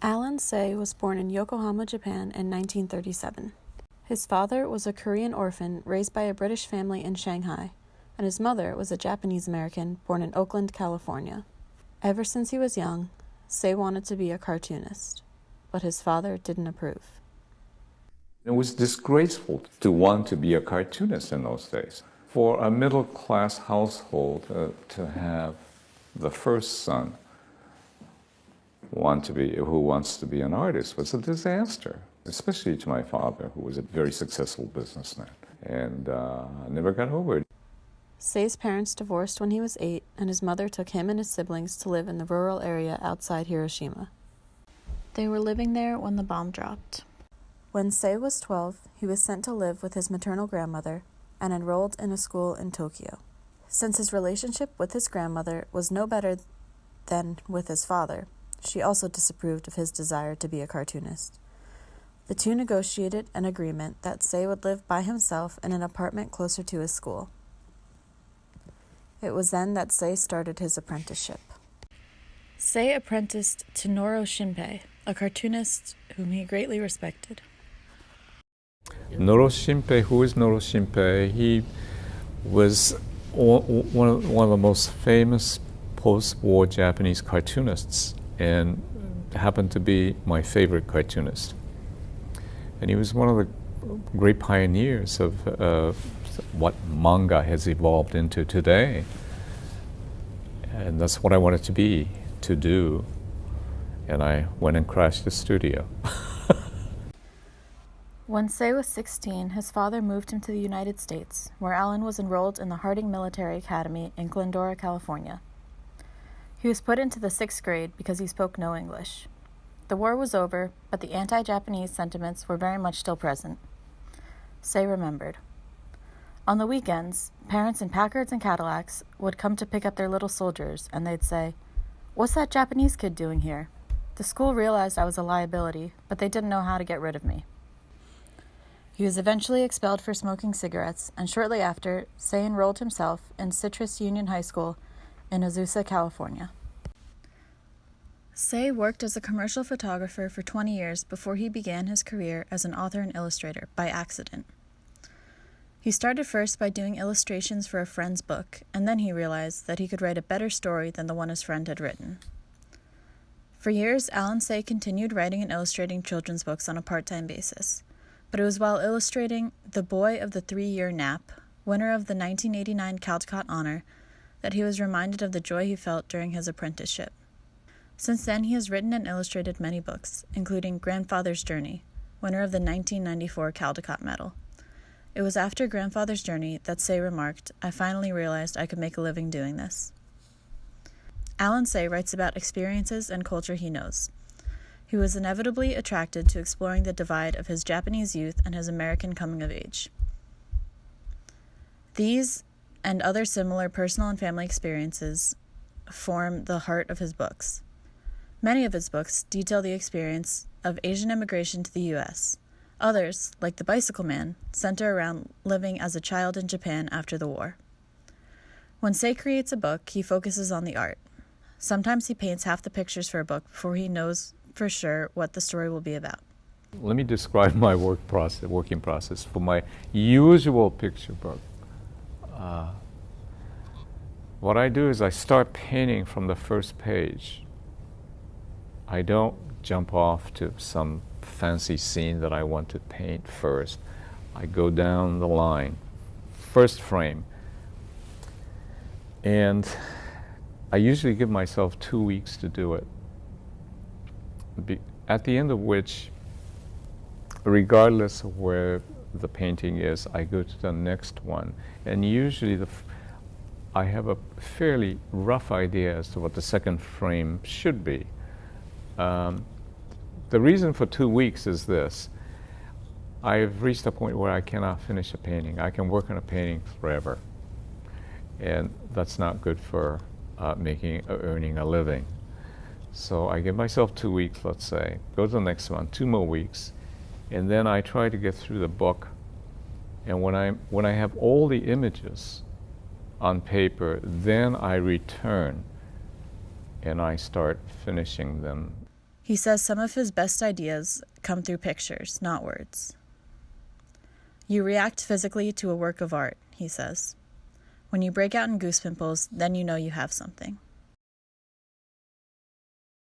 Alan Sei was born in Yokohama, Japan in 1937. His father was a Korean orphan raised by a British family in Shanghai, and his mother was a Japanese American born in Oakland, California. Ever since he was young, Sei wanted to be a cartoonist, but his father didn't approve. It was disgraceful to want to be a cartoonist in those days. For a middle-class household to have the first son who wants to be an artist was a disaster, especially to my father, who was a very successful businessman, and never got over it. Sei's parents divorced when he was 8, and his mother took him and his siblings to live in the rural area outside Hiroshima. They were living there when the bomb dropped. When Sei was 12, he was sent to live with his maternal grandmother and enrolled in a school in Tokyo. Since his relationship with his grandmother was no better than with his father, she also disapproved of his desire to be a cartoonist. The two negotiated an agreement that Sei would live by himself in an apartment closer to his school. It was then that Sei started his apprenticeship. Sei apprenticed to Noro Shinpei, a cartoonist whom he greatly respected. Noro Shinpei, who is Noro Shinpei? He was one of the most famous post-war Japanese cartoonists, and happened to be my favorite cartoonist. And he was one of the great pioneers of what manga has evolved into today. And that's what I wanted to do. And I went and crashed the studio. When Sei was 16, his father moved him to the United States, where Alan was enrolled in the Harding Military Academy in Glendora, California. He was put into the 6th grade because he spoke no English. The war was over, but the anti-Japanese sentiments were very much still present. Sei remembered. On the weekends, parents in Packards and Cadillacs would come to pick up their little soldiers, and they'd say, "What's that Japanese kid doing here?" The school realized I was a liability, but they didn't know how to get rid of me. He was eventually expelled for smoking cigarettes, and shortly after, Sei enrolled himself in Citrus Union High School in Azusa, California. Sei worked as a commercial photographer for 20 years before he began his career as an author and illustrator by accident. He started first by doing illustrations for a friend's book, and then he realized that he could write a better story than the one his friend had written. For years, Alan Sei continued writing and illustrating children's books on a part-time basis. But it was while illustrating The Boy of the 3-Year Nap, winner of the 1989 Caldecott Honor, that he was reminded of the joy he felt during his apprenticeship. Since then, he has written and illustrated many books, including Grandfather's Journey, winner of the 1994 Caldecott Medal. It was after Grandfather's Journey that Sei remarked, "I finally realized I could make a living doing this." Alan Sei writes about experiences and culture he knows. He was inevitably attracted to exploring the divide of his Japanese youth and his American coming of age. These and other similar personal and family experiences form the heart of his books. Many of his books detail the experience of Asian immigration to the U.S. Others, like The Bicycle Man, center around living as a child in Japan after the war. When Sei creates a book, he focuses on the art. Sometimes he paints half the pictures for a book before he knows for sure what the story will be about. Let me describe my working process for my usual picture book. What I do is I start painting from the first page. I don't jump off to some fancy scene that I want to paint first. I go down the line, first frame, and I usually give myself 2 weeks to do it. At the end of which, regardless of where the painting is, I go to the next one. And usually I have a fairly rough idea as to what the second frame should be. The reason for 2 weeks is this. I've reached a point where I cannot finish a painting. I can work on a painting forever. And that's not good for earning a living. So I give myself 2 weeks, let's say, go to the next one, 2 more weeks, and then I try to get through the book. And when I have all the images on paper, then I return and I start finishing them. He says some of his best ideas come through pictures, not words. You react physically to a work of art, he says. When you break out in goose pimples, then you know you have something.